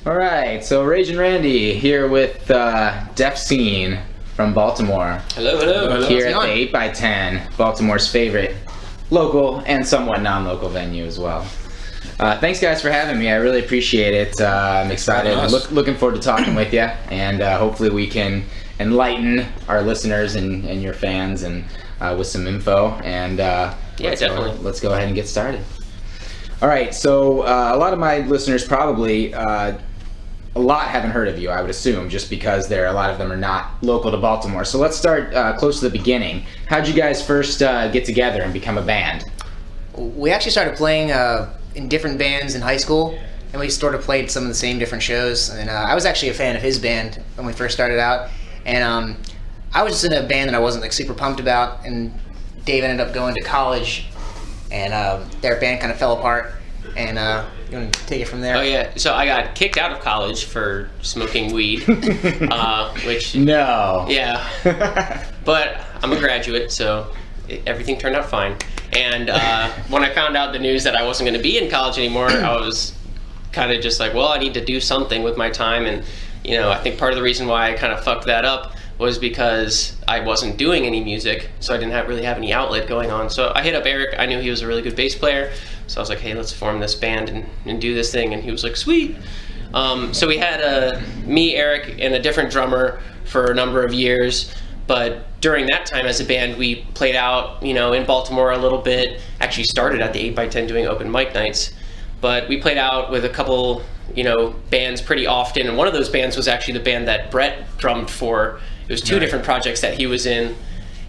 All right, so Ragin Randy here with Def Scene from Baltimore. Hello. Here at the 8x10, Baltimore's favorite local and somewhat non-local venue as well. Thanks guys for having me. I really appreciate it. I'm excited. Looking forward to talking with you, and hopefully we can enlighten our listeners and your fans and with some info. And definitely. Let's go ahead and get started. All right, so a lot of my listeners probably a lot haven't heard of you, I would assume, just because a lot of them are not local to Baltimore. So let's start close to the beginning. How'd you guys first get together and become a band? We actually started playing in different bands in high school, and we sort of played some of the same different shows. And I was actually a fan of his band when we first started out, and I was just in a band that I wasn't like super pumped about. And Dave ended up going to college, and their band kind of fell apart. And you want to take it from there? Oh yeah, so I got kicked out of college for smoking weed, which No. Yeah, but I'm a graduate, so everything turned out fine. And when I found out the news that I wasn't going to be in college anymore, I was kind of just like, well, I need to do something with my time. And I think part of the reason why I kind of fucked that up was because I wasn't doing any music, so I didn't really have any outlet going on. So I hit up Eric. I knew he was a really good bass player, so I was like, hey, let's form this band and do this thing. And he was like, sweet. So we had me, Eric, and a different drummer for a number of years. But during that time as a band, we played out, in Baltimore a little bit. Actually started at the 8x10 doing open mic nights. But we played out with a couple, bands pretty often. And one of those bands was actually the band that Brett drummed for. It was two different projects that he was in.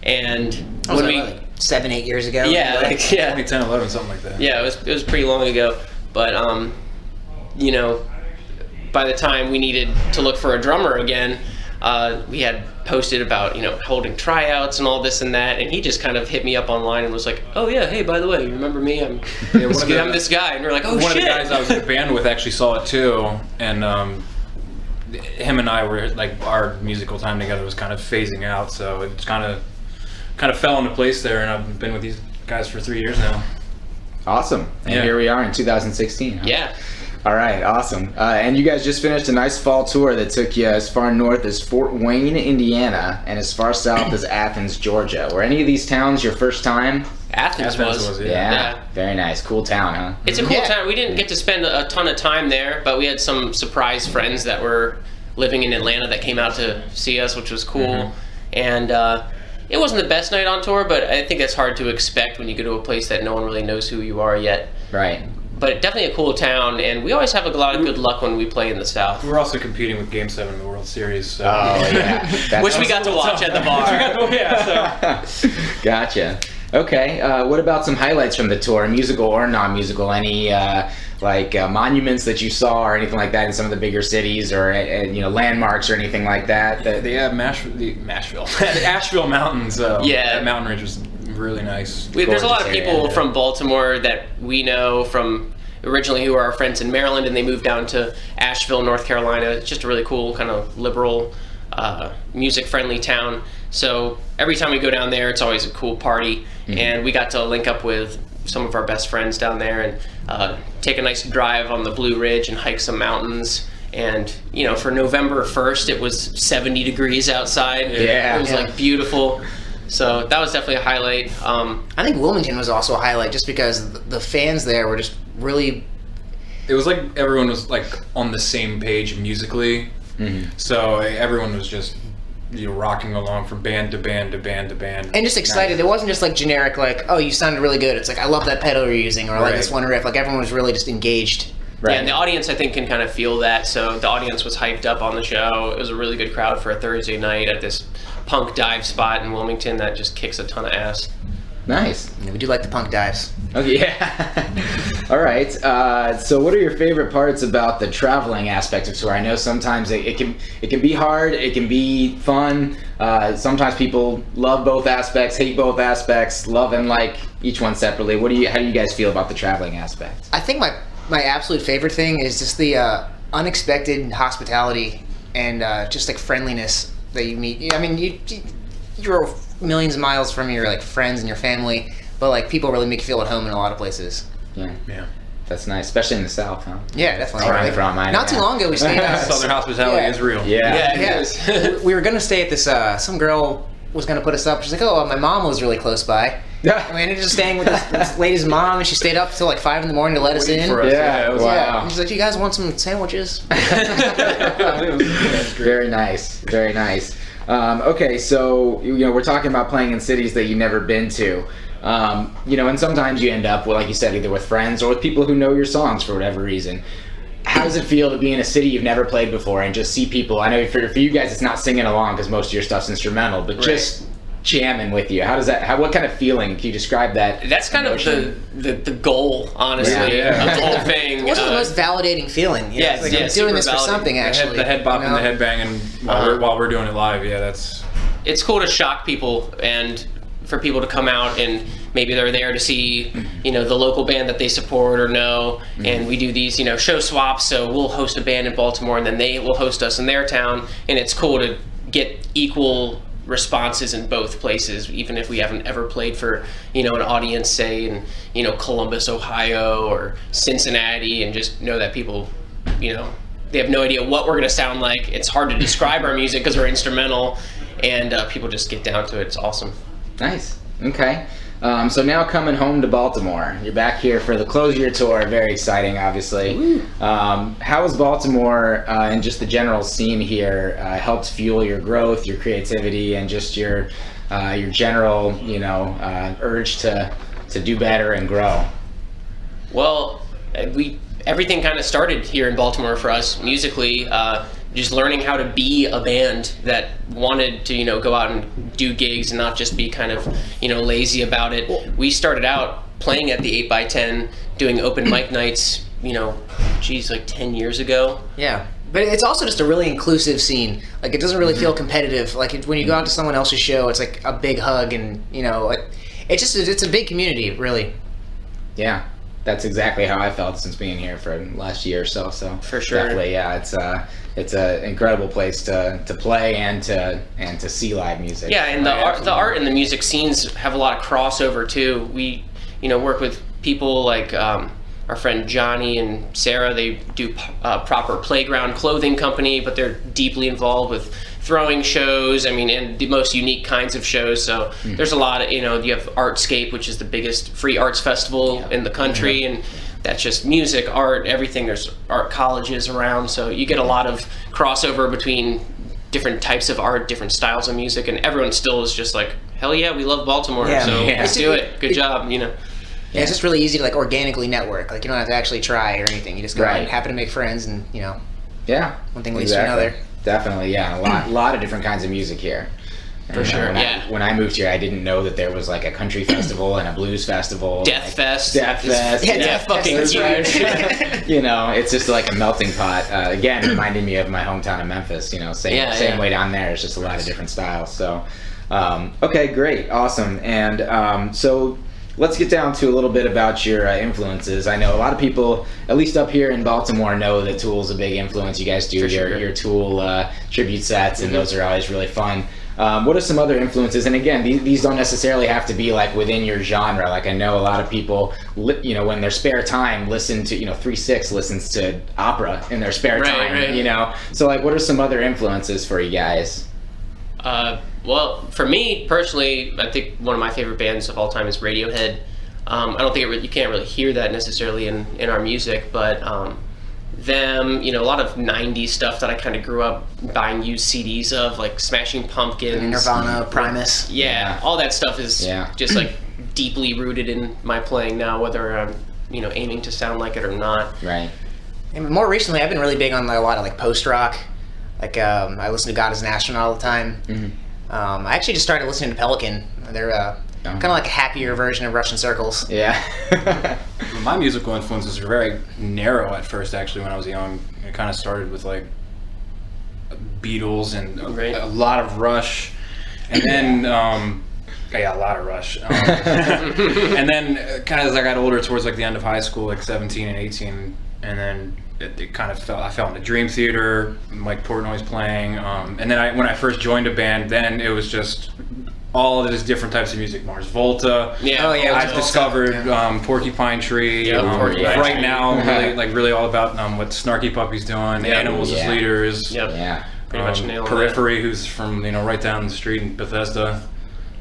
And when we... Like 7-8 years ago? Yeah, 2010, 11, something like that. Yeah, it was pretty long ago. But, by the time we needed to look for a drummer again, we had posted about, holding tryouts and all this and that, and he just kind of hit me up online and was like, oh yeah, hey, by the way, you remember me? I'm this guy. And we're like, oh shit. One of the guys I was in the band with actually saw it too, and him and I were, like, our musical time together was kind of phasing out, so it kind of fell into place there, and I've been with these guys for 3 years now. Awesome. And here we are in 2016. Huh? Yeah. All right, awesome. And you guys just finished a nice fall tour that took you as far north as Fort Wayne, Indiana, and as far south as Athens, Georgia. Were any of these towns your first time? Athens was. Yeah. Very nice. Cool town, huh? It's a cool town. We didn't get to spend a ton of time there, but we had some surprise friends that were living in Atlanta that came out to see us, which was cool. Mm-hmm. And it wasn't the best night on tour, but I think that's hard to expect when you go to a place that no one really knows who you are yet. Right. But definitely a cool town, and we always have a lot of good luck when we play in the South. We're also competing with Game 7 of the World Series. So. Oh, yeah. Which we got to watch at the bar. Gotcha. Okay, what about some highlights from the tour, musical or non-musical? Any monuments that you saw or anything like that in some of the bigger cities, or landmarks or anything like that? They have the Asheville Mountains. That mountain ridge was really nice. There's a lot of people from Baltimore that we know from originally who are our friends in Maryland, and they moved down to Asheville, North Carolina. It's just a really cool, kind of liberal, music-friendly town. So every time we go down there, it's always a cool party. Mm-hmm. And we got to link up with some of our best friends down there and take a nice drive on the Blue Ridge and hike some mountains. And, for November 1st, it was 70 degrees outside. Yeah. It was like beautiful. So that was definitely a highlight. I think Wilmington was also a highlight just because the fans there were just really... It was like everyone was like on the same page musically. Mm-hmm. So everyone was just rocking along from band to band to band to band. And just excited. It wasn't just like generic, like, oh, you sounded really good. It's like, I love that pedal you're using, or I like this one riff. Like, everyone was really just engaged. Right. Yeah, and the audience, I think, can kind of feel that. So the audience was hyped up on the show. It was a really good crowd for a Thursday night at this punk dive spot in Wilmington that just kicks a ton of ass. Nice. Yeah, we do like the punk dives. Oh, yeah. All right. So what are your favorite parts about the traveling aspect of tour? I know sometimes it can be hard. It can be fun. Sometimes people love both aspects, hate both aspects, love and like each one separately. How do you guys feel about the traveling aspect? I think my absolute favorite thing is just the unexpected hospitality and just like friendliness that you meet. I mean, you're millions of miles from your like friends and your family, but like people really make you feel at home in a lot of places. Yeah. That's nice, especially in the South, huh? Yeah, definitely. Where I'm from, Not too long ago, we stayed. Southern hospitality is real. Yeah. Yeah, it is. We were gonna stay at this. Some girl was gonna put us up. She's like, "Oh, my mom was really close by." And we ended up just staying with this lady's mom, and she stayed up till like 5 in the morning to let us in. For us, Yeah, it was, wow. Yeah. And she's like, "You guys want some sandwiches?" Very nice, very nice. Okay, so we're talking about playing in cities that you've never been to. And sometimes you end up, well, like you said, either with friends or with people who know your songs for whatever reason. How does it feel to be in a city you've never played before and just see people? I know for you guys, it's not singing along because most of your stuff's instrumental, but just jamming with you. How does that? What kind of feeling can you describe that? That's kind emotion? of the goal, honestly, of the whole thing. What's the most validating feeling? You know, Yes, it's like, yeah, I'm doing this super for validating. something, actually. The head bop you and know? the head banging while we're doing it live. Yeah, that's. It's cool to shock people and for people to come out and maybe they're there to see, the local band that they support or know. And we do these, show swaps. So we'll host a band in Baltimore and then they will host us in their town. And it's cool to get equal responses in both places, even if we haven't ever played for, an audience, say in, Columbus, Ohio or Cincinnati, and just know that people, they have no idea what we're going to sound like. It's hard to describe our music because we're instrumental, and people just get down to it. It's awesome. Nice. Okay. So now coming home to Baltimore, you're back here for the close of your tour. Very exciting, obviously. How has Baltimore and just the general scene here helped fuel your growth, your creativity, and just your general, urge to do better and grow? Well, everything kind of started here in Baltimore for us musically. Just learning how to be a band that wanted to, go out and do gigs and not just be kind of, lazy about it. We started out playing at the 8x10, doing open mic nights, like 10 years ago. Yeah. But it's also just a really inclusive scene. Like, it doesn't really feel competitive. Like, when you go out to someone else's show, it's like a big hug and, it's a big community, really. Yeah. That's exactly how I felt since being here for the last year or so. So For sure. Definitely, yeah. It's an incredible place to play and to see live music. Yeah, and the art and the music scenes have a lot of crossover too. We, work with people like our friend Johnny and Sarah. They do proper playground clothing company, but they're deeply involved with throwing shows. And the most unique kinds of shows. So there's a lot of, you have Artscape, which is the biggest free arts festival in the country, and that's just music, art, everything. There's art colleges around, so you get a lot of crossover between different types of art, different styles of music, and everyone still is just like, hell yeah, we love Baltimore, so let's do it. Good job, Yeah, it's just really easy to organically network. Like, you don't have to actually try or anything. You just go out and happen to make friends, and Yeah. one thing leads to another. Definitely, yeah. A lot of different kinds of music here. For sure, When I moved here, I didn't know that there was like a country festival and a blues festival. Death Fest. Death Fest. Yeah, Yeah, Death fucking Fest, huge. it's just like a melting pot. Again, reminding me of my hometown of Memphis. Same way down there. It's just a lot of different styles. So, okay, great, awesome. And so let's get down to a little bit about your influences. I know a lot of people, at least up here in Baltimore, know that Tool's a big influence. You guys do your Tool tribute sets, and those are always really fun. What are some other influences? And again, these don't necessarily have to be like within your genre. Like, I know a lot of people, when their spare time, listen to 3-6 listens to opera in their spare time. Right. So like, what are some other influences for you guys? Well, for me personally, I think one of my favorite bands of all time is Radiohead. I don't think you can't really hear that necessarily in our music, but them, a lot of 90s stuff that I kind of grew up buying used CDs of, like Smashing Pumpkins, Nirvana, Primus. Yeah, all that stuff is just like deeply rooted in my playing now, whether I'm aiming to sound like it or not. Right. And more recently, I've been really big on a lot of post rock. Like, I listen to God is an Astronaut all the time. I actually just started listening to Pelican. They're kind of like a happier version of Russian Circles. Yeah. My musical influences were very narrow at first, actually, when I was young. It kind of started with Beatles and a lot of Rush, and then a lot of Rush. And then kind of as I got older, towards the end of high school, 17 and 18, and then it kind of I fell into Dream Theater, Mike Portnoy's playing, and then when I first joined a band, then it was just all of these different types of music. Mars Volta. Yeah. Oh, yeah. I've discovered Porcupine Tree. Yeah, Porcupine right Tree. now, really all about what Snarky Puppy's doing. Yeah. Animals as Leaders. Yep. Yeah. Pretty much nailed Periphery, who's from right down the street in Bethesda.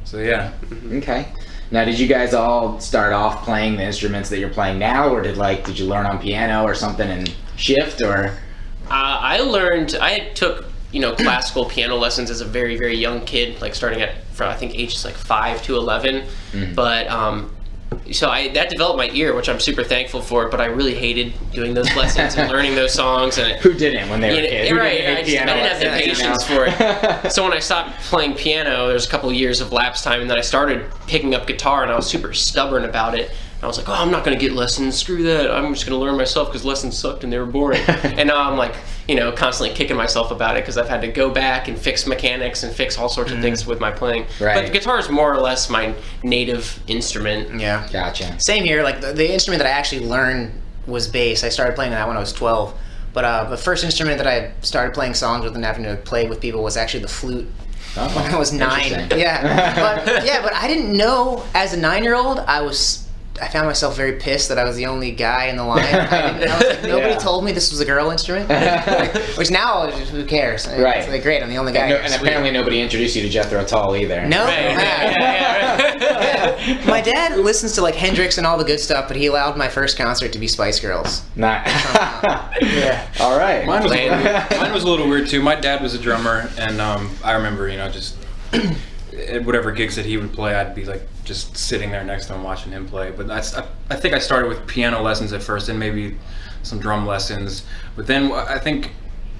So yeah. Okay. Now, did you guys all start off playing the instruments that you're playing now, or did you learn on piano or something and shift, or? I took classical piano lessons as a very, very young kid, like starting from I think ages like 5 to 11. But so that developed my ear, which I'm super thankful for. But I really hated doing those lessons and learning those songs. And Who didn't when they were kids? Who right? didn't I hate didn't piano have the lessons, patience for it. So when I stopped playing piano, there was a couple of years of lapse time, and then I started picking up guitar, and I was super stubborn about it. I was like, oh, I'm not going to get lessons. Screw that. I'm just going to learn myself because lessons sucked and they were boring. And now I'm like, constantly kicking myself about it because I've had to go back and fix mechanics and fix all sorts of things with my playing. Right. But the guitar is more or less my native instrument. Yeah. Gotcha. Same here. Like the instrument that I actually learned was bass. I started playing that when I was 12. But the first instrument that I started playing songs with and having to play with people was actually the flute. Oh, When I was 9. interesting. Yeah. But I didn't know as a 9-year-old I found myself very pissed that I was the only guy in the line. I was like, nobody Yeah. told me this was a girl instrument. Which now, who cares? Right. It's like, great, I'm the only guy. And apparently nobody introduced you to Jethro Tull either. No. Right. Yeah. My dad listens to like Hendrix and all the good stuff, but he allowed my first concert to be Spice Girls. Not. Yeah. All right. Mine was a little weird too. My dad was a drummer, and I remember, just at whatever gigs that he would play, I'd be like just sitting there next to him watching him play. But I think I started with piano lessons at first, and maybe some drum lessons. But then I think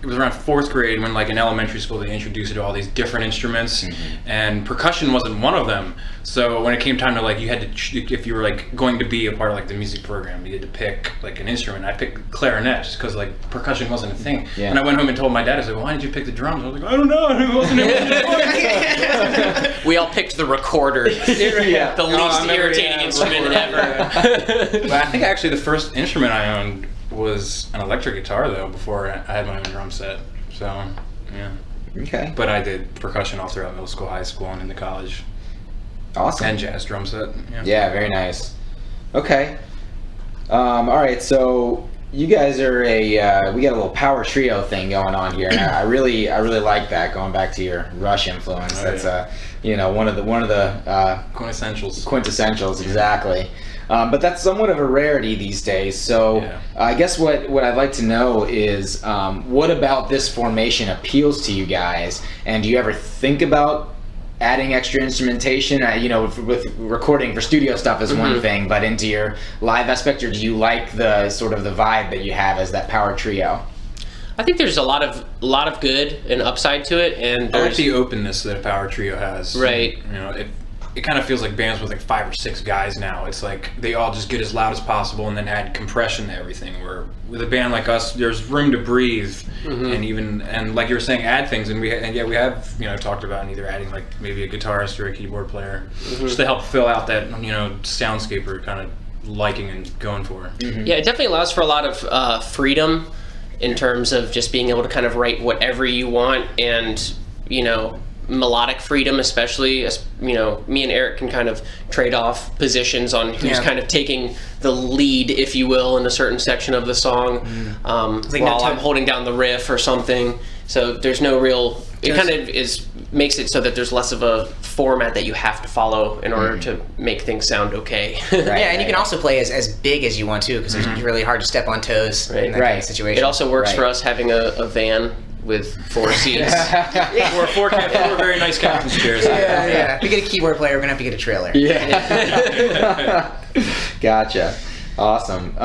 it was around 4th grade when, like, in elementary school, they introduced you to all these different instruments, and percussion wasn't one of them. So when it came time to, like, you had to, if you were like going to be a part of like the music program, you had to pick like an instrument. I picked clarinet just because like percussion wasn't a thing. Yeah. And I went home and told my dad, I was like, why did you pick the drums? I was like, I don't know, it wasn't We all picked the recorder. Yeah. The least irritating instrument ever. But I think actually the first instrument I owned was an electric guitar, though, before I had my own drum set. So, yeah. Okay. But I did percussion all throughout middle school, high school, and into college. Awesome. And jazz drum set. Yeah, very nice. Okay. All right, so you guys are we got a little power trio thing going on here, and I really like that. Going back to your Rush influence, that's one of the Quintessentials. quintessentials, exactly. But that's somewhat of a rarity these days. So Yeah. I guess what I'd like to know is what about this formation appeals to you guys, and do you ever think about adding extra instrumentation? With recording for studio stuff is one thing, but into your live aspect, or do you like the sort of the vibe that you have as that power trio? I think there's a lot of good and upside to it, and I like there's the openness that a power trio has. Right. It kind of feels like bands with like 5 or 6 guys now. It's like they all just get as loud as possible and then add compression to everything. Where with a band like us, there's room to breathe and like you were saying, add things. And we have talked about either adding like maybe a guitarist or a keyboard player just to help fill out that soundscape we're kind of liking and going for. Yeah, it definitely allows for a lot of freedom in terms of just being able to kind of write whatever you want, and melodic freedom, especially as me and Eric can kind of trade off positions on who's kind of taking the lead, if you will, in a certain section of the song, while I'm holding down the riff or something. So there's no real, it kind of makes it so that there's less of a format that you have to follow in order to make things sound okay. And you can also play as big as you want to, because it's really hard to step on toes in that kind of situation. It also works for us having a van with 4 seats. Four very nice captain's chairs. Yeah. If we get a keyboard player, we're gonna have to get a trailer. Yeah. Gotcha. Awesome.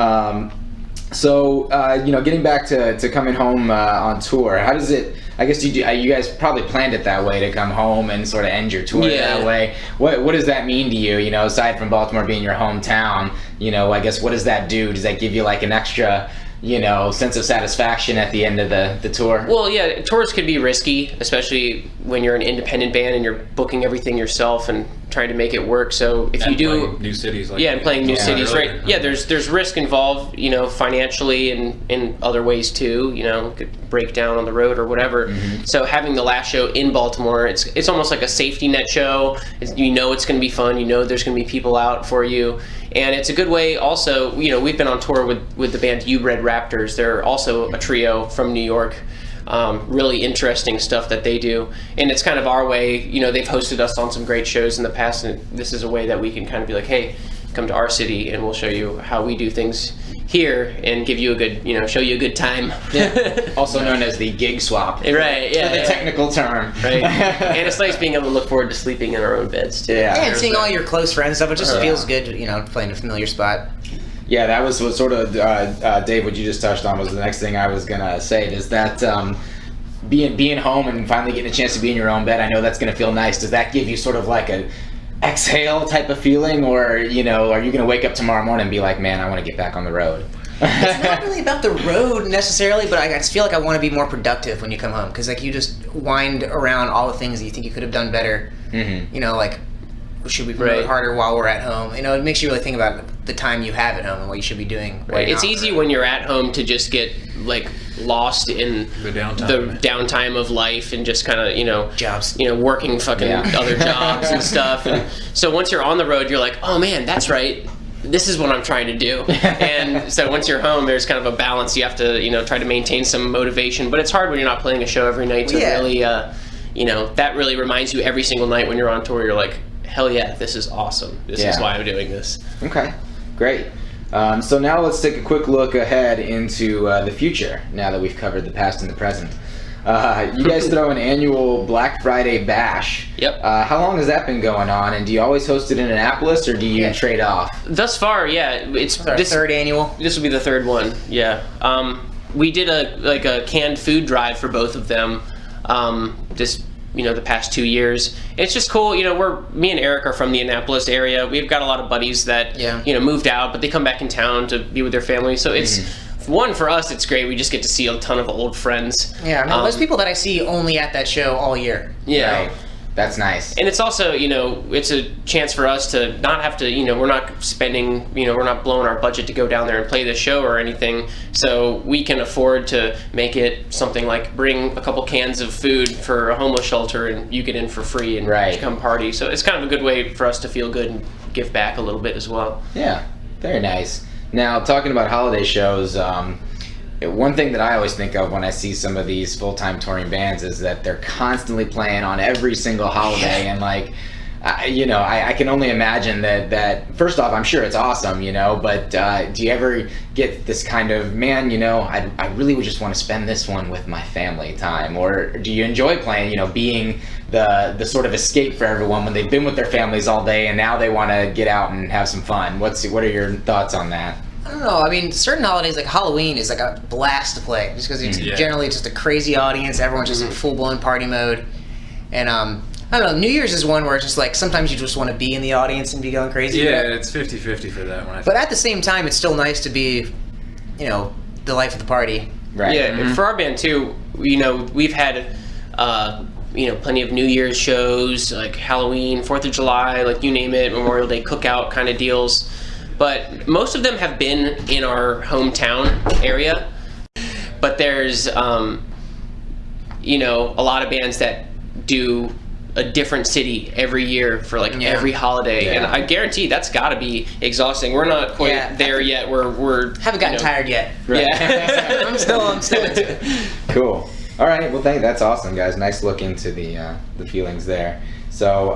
So getting back to coming home on tour, how does it? I guess you guys probably planned it that way, to come home and sort of end your tour that way. What does that mean to you? Aside from Baltimore being your hometown, I guess what does that do? Does that give you like an extra sense of satisfaction at the end of the tour? Well, yeah, tours can be risky, especially when you're an independent band and you're booking everything yourself, and trying to make it work. So if And you do playing new cities, like and playing new cities, earlier. right? Yeah, there's risk involved, financially and in other ways too. Could break down on the road or whatever. So having the last show in Baltimore, it's almost like a safety net show. It's going to be fun. There's going to be people out for you, and it's a good way. Also, we've been on tour with the band You Red Raptors. They're also a trio from New York. Really interesting stuff that they do, and it's kind of our way. They've hosted us on some great shows in the past, and this is a way that we can kind of be like, hey, come to our city and we'll show you how we do things here and give you a good, show you a good time. Yeah. Also known as the gig swap. Right, yeah. For the technical term. Right. And it's nice being able to look forward to sleeping in our own beds too. Yeah. And seeing all your close friends and stuff, it just feels good, playing a familiar spot. Yeah, that was what sort of, Dave, what you just touched on was the next thing I was going to say, is that being home and finally getting a chance to be in your own bed, I know that's going to feel nice. Does that give you sort of like a exhale type of feeling, or, are you going to wake up tomorrow morning and be like, man, I want to get back on the road? It's not really about the road necessarily, but I just feel like I want to be more productive when you come home, because you just wind around all the things that you think you could have done better. Like, should we promote harder while we're at home? It makes you really think about the time you have at home and what you should be doing. Right. It's easy when you're at home to just get lost in the downtime of life and just kind of jobs, working fucking other jobs and stuff. And so once you're on the road, you're like, oh man, that's right. This is what I'm trying to do. And so once you're home, there's kind of a balance. You have to try to maintain some motivation, but it's hard when you're not playing a show every night to really that really reminds you every single night when you're on tour. You're like, hell yeah, this is awesome. This is why I'm doing this. Okay, great. So now let's take a quick look ahead into the future, now that we've covered the past and the present. You guys throw an annual Black Friday bash. Yep. How long has that been going on, and do you always host it in Annapolis, or do you trade off? Thus far, it's our third annual. This will be the third one, yeah. We did a canned food drive for both of them, the past 2 years. It's just cool. Me and Eric are from the Annapolis area. We've got a lot of buddies that moved out, but they come back in town to be with their family. So it's one, for us, it's great. We just get to see a ton of old friends. Yeah, there's people that I see only at that show all year. Yeah. Right. That's nice. And it's also, it's a chance for us to not have to, we're not spending, we're not blowing our budget to go down there and play the show or anything. So we can afford to make it something like bring a couple cans of food for a homeless shelter and you get in for free and come party. So it's kind of a good way for us to feel good and give back a little bit as well. Yeah, very nice. Now, talking about holiday shows, one thing that I always think of when I see some of these full-time touring bands is that they're constantly playing on every single holiday, and I can only imagine that first off, I'm sure it's awesome, but do you ever get this kind of, man, I really would just want to spend this one with my family time, or do you enjoy playing, being the sort of escape for everyone when they've been with their families all day and now they want to get out and have some fun? What are your thoughts on that? I don't know. Certain holidays like Halloween is like a blast to play, just because it's generally just a crazy audience. Everyone's just in full-blown party mode. And I don't know, New Year's is one where it's just like sometimes you just want to be in the audience and be going crazy. Yeah, it's 50-50 for that one. But at the same time, it's still nice to be, the life of the party. Right. Yeah, for our band too, we've had plenty of New Year's shows, like Halloween, 4th of July, like you name it, Memorial Day cookout kind of deals. But most of them have been in our hometown area. But there's, a lot of bands that do a different city every year for every holiday, and I guarantee that's got to be exhausting. We're not quite there yet. We're haven't gotten tired yet. Right. Yeah, I'm still into it. Cool. All right. Well, that's awesome, guys. Nice look into the feelings there. So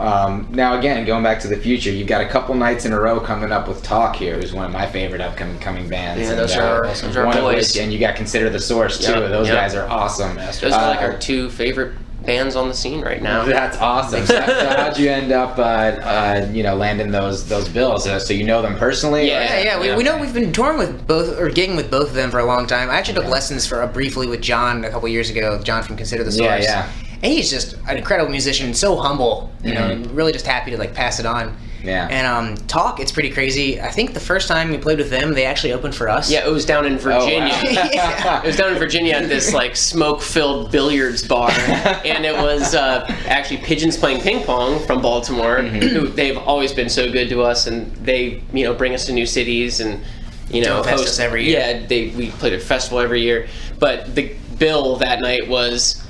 now again, going back to the future, you've got a couple nights in a row coming up with Talk here, who's one of my favorite upcoming bands. Yeah, those are one boys. And you got Consider the Source too. Those guys are awesome. Those are our two favorite bands on the scene right now. That's awesome. So how'd you end up, landing those bills? So you know them personally? Yeah. We know we've been touring with both, or gigging with both of them for a long time. I actually took lessons briefly with John a couple years ago. John from Consider the Source. Yeah. And he's just an incredible musician, so humble, and really just happy to pass it on. Yeah. And Talk, it's pretty crazy. I think the first time we played with them, they actually opened for us. Yeah, it was down in Virginia. Oh, wow. Yeah. It was down in Virginia at this like smoke-filled billiards bar, and it was actually Pigeons Playing Ping Pong from Baltimore, who they've always been so good to us, and they bring us to new cities and Don't fest us every year. Yeah, we played a festival every year, but the bill that night was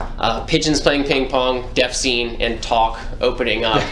Pigeons Playing Ping Pong, Def Scene, and Talk opening up.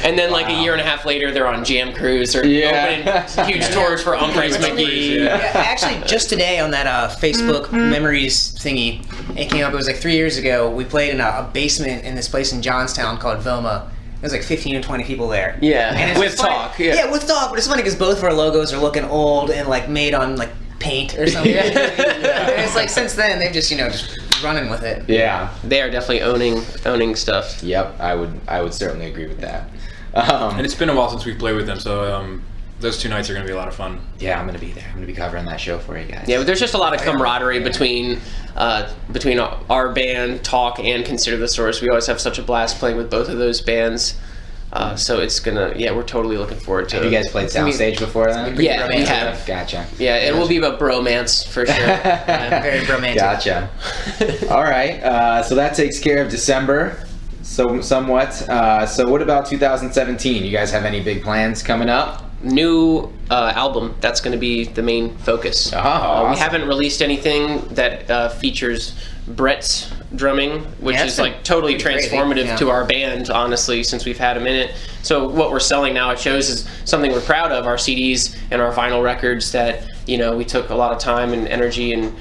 And then like a year and a half later, they're on Jam Cruise or opening huge tours for Humphreys McGee. Yeah, actually, just today on that Facebook Memories thingy, it came up. It was like 3 years ago. We played in a basement in this place in Johnstown called Voma. There was like 15 to 20 people there. Yeah, And it's with just funny- Talk. Yeah. Yeah, with Talk. But it's funny because both of our logos are looking old and like made on like paint or something. And it's like since then they've just just running with it. Yeah. They are definitely owning stuff. Yep. I would certainly agree with that. And it's been a while since we've played with them, so those 2 nights are going to be a lot of fun. Yeah, I'm gonna be there. I'm gonna be covering that show for you guys. Yeah, but there's just a lot of camaraderie between our band, Talk, and Consider the Source. We always have such a blast playing with both of those bands. So it's gonna, we're totally looking forward to it. Have you guys played Soundstage before then? Yeah, we have. Gotcha. Yeah, it will be about bromance for sure. Yeah. Very romantic. Gotcha. All right. So that takes care of December. So somewhat. So what about 2017? You guys have any big plans coming up? New album. That's going to be the main focus. Oh, awesome. We haven't released anything that features Brett's drumming, which Yeah, is that's like totally pretty crazy. transformative Yeah. to our band, honestly, since we've had him in it. So what we're selling now at shows is something we're proud of, our CDs and our vinyl records that, we took a lot of time and energy and,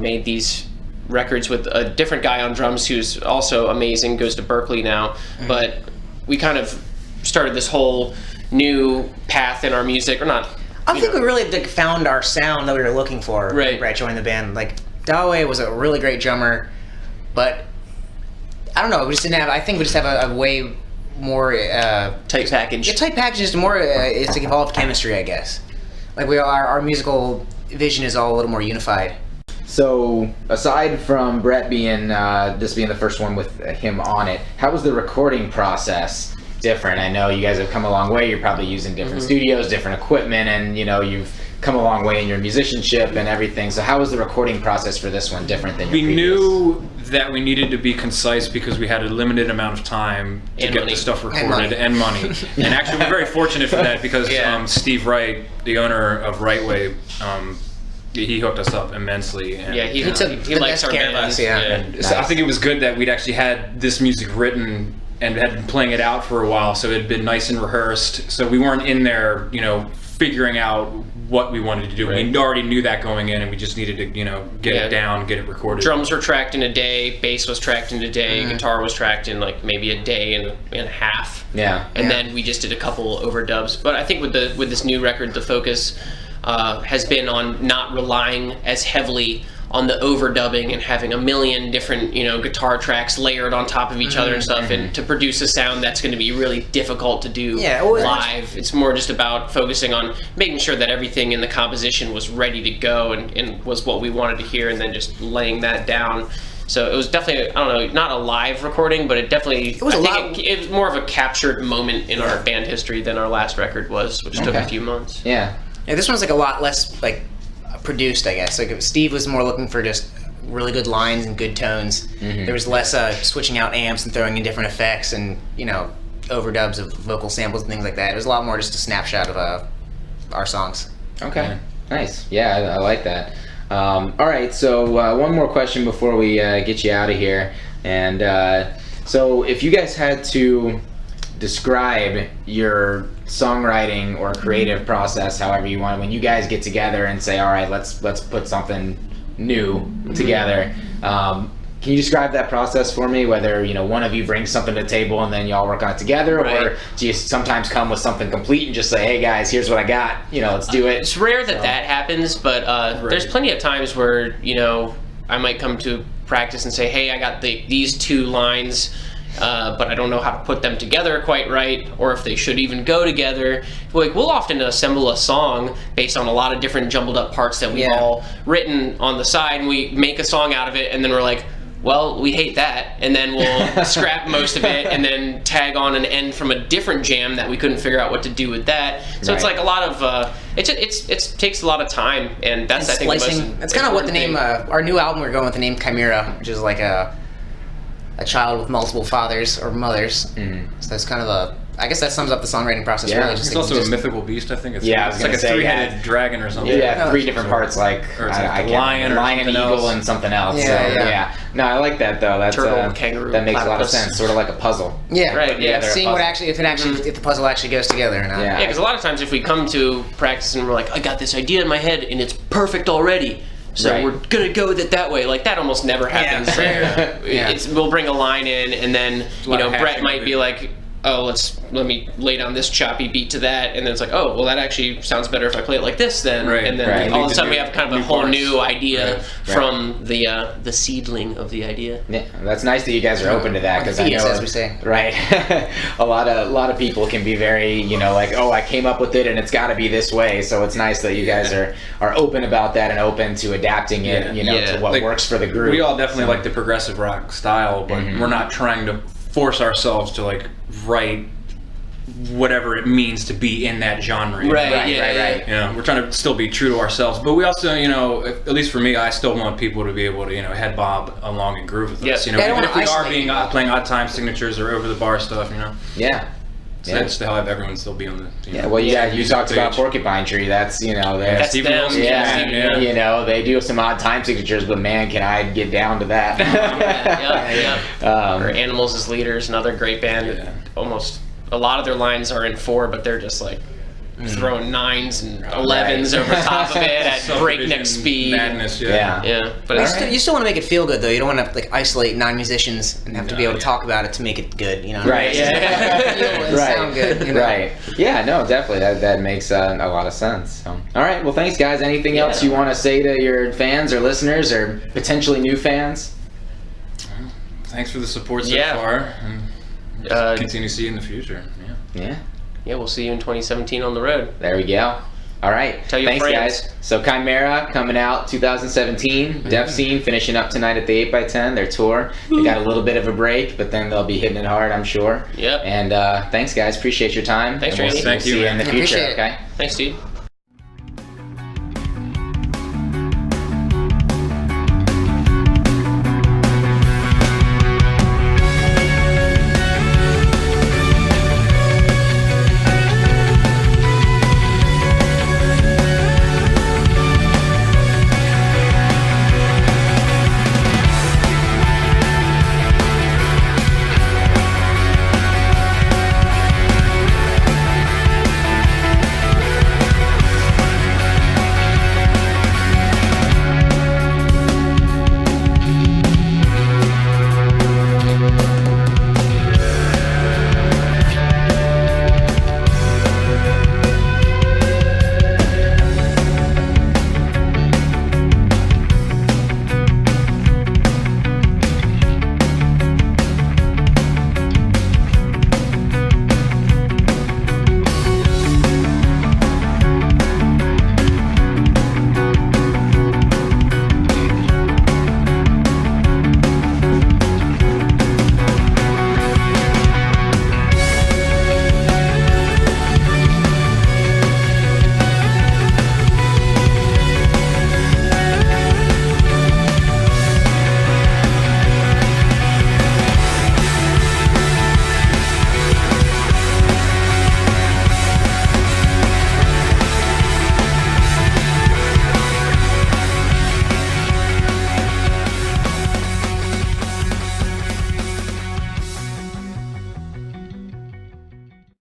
made these records with a different guy on drums who's also amazing, goes to Berkeley now. Mm-hmm. But we kind of started this whole new path in our music, or not. I think we really found our sound that we were looking for. Right. When Brett joined the band. Like Dawei was a really great drummer, but I don't know. We just didn't have. I think we just have a way more Tight package. tight package. Just more. It's like evolved chemistry, I guess. Like our musical vision is all a little more unified. So aside from Brett being this being the first one with him on it, how was the recording process different? I know you guys have come a long way. You're probably using different studios, different equipment, and you've come a long way in your musicianship and everything. So how was the recording process for this one different than your We previous? knew that we needed to be concise because we had a limited amount of time to And get money. the stuff money. recorded and money. And actually, we're very fortunate for that because Steve Wright, the owner of Rightway, he hooked us up immensely. And, Yeah, he took the likes best our care of band. us, yeah. and so I think it was good that we'd actually had this music written and had been playing it out for a while, so it had been nice and rehearsed. So we weren't in there, figuring out what we wanted to do. Right. We already knew that going in, and we just needed to, get it down, get it recorded. Drums were tracked in a day, bass was tracked in a day, guitar was tracked in like maybe a day and a half. Yeah. And then we just did a couple overdubs. But I think with this new record, the focus has been on not relying as heavily on the overdubbing and having a million different, guitar tracks layered on top of each other and stuff, and to produce a sound that's going to be really difficult to do live. It's more just about focusing on making sure that everything in the composition was ready to go and was what we wanted to hear, and then just laying that down. So it was definitely, I don't know, not a live recording, but it definitely, it was more of a captured moment in our band history than our last record was, which took a few months. Yeah. Yeah, this one's like a lot less like produced, I guess. Like Steve was more looking for just really good lines and good tones. There was less switching out amps and throwing in different effects and overdubs of vocal samples and things like that. It was a lot more just a snapshot of our songs. Okay. Nice. Yeah, I like that. All right. So one more question before we get you out of here, and so if you guys had to describe your songwriting or creative process, however you want, when you guys get together and say, all right, let's put something new together, can you describe that process for me, whether one of you brings something to the table and then y'all work on it together, or do you sometimes come with something complete and just say, hey guys, here's what I got, let's do it? It's rare that happens, but there's plenty of times where I might come to practice and say, hey, I got these two lines, but I don't know how to put them together quite right, or if they should even go together. We'll often assemble a song based on a lot of different jumbled up parts that we've all written on the side, and we make a song out of it, and then we're like, well, we hate that, and then we'll scrap most of it and then tag on an end from a different jam that we couldn't figure out what to do with that. So it's like a lot of it takes a lot of time, and that's, I think, the most It's kind of what the important name thing. our new album, we're going with the name Chimera, which is like a child with multiple fathers or mothers. So it's kind of I guess that sums up the songwriting process. Yeah. Really, It's also a mythical beast, I think. It's, Yeah, I was it's like gonna a say, three-headed dragon or something. Yeah, 3 different parts, like Or it's I like a can't lion remember. or Lion, something eagle, else. and something else. Yeah, so, yeah. No, I like that though. That's Turtle, kangaroo, that makes a lot of platypus. sense. Sort of like a puzzle. Yeah, Right, yeah, they're a Seeing what puzzle. if the puzzle actually goes together or not. Yeah. Yeah, because a lot of times if we come to practice and we're like, I got this idea in my head and it's perfect already, so Right. we're gonna go with it that way. Like that almost never happens. Yeah. Yeah. We'll bring a line in, and then lot of Brett hashing might of be it. like, oh, let me lay down this choppy beat to that, and then it's like, oh, well, that actually sounds better if I play it like this then. Right. And then Right. all of a sudden we have kind of a New whole parts. new idea Right. from the seedling of the idea. Yeah, that's nice that you guys are open to that, because I Fetus, know, as we say. right? a lot of people can be very, like, oh, I came up with it and it's got to be this way. So it's nice that you guys are open about that and open to adapting it, Yeah. to what Like, works for the group. We all definitely like the progressive rock style, but we're not trying to force ourselves to like write whatever it means to be in that genre. you know? Right, Right, yeah, right, yeah. right. You know, we're trying to still be true to ourselves, but we also, at least for me, I still want people to be able to, head bob along and groove with Yeah. us. Yeah, I don't Even if we wanna are isolate being playing odd time signatures or over the bar stuff, Yeah. So that's still have everyone still be on the. Yeah, well, you music talked about page. Porcupine Tree. That's they're- That's Stevie them. Wilson, yeah, Stevie, they do some odd time signatures, but man, can I get down to that? Yeah. Or Animals as Leaders, another great band. Yeah. Almost a lot of their lines are in 4, but they're just like throwing 9s and 11s over top of it at breakneck Subdivision speed. Madness, Yeah. Yeah, but You it's still, you still want to make it feel good, though. You don't want to like isolate 9 musicians and have to be able to talk about it to make it good. Right. Yeah. Feel and Right. sound good. Right. Yeah. No. Definitely. That makes a lot of sense. So, all right. Well, thanks, guys. Anything else you want to say to your fans or listeners or potentially new fans? Thanks for the support so Yeah. far, and continue to see you in the future. Yeah. Yeah. yeah, we'll see you in 2017 on the road. There we go. All right. Tell your Thanks, friends. guys. So Chimera coming out 2017. Def Scene finishing up tonight at the 8x10, their tour. They got a little bit of a break, but then they'll be hitting it hard, I'm sure. Yep. And thanks, guys. Appreciate your time. Thanks, And we'll Randy. see Thank you, you in man. the future. Appreciate it. Okay. Thanks, dude.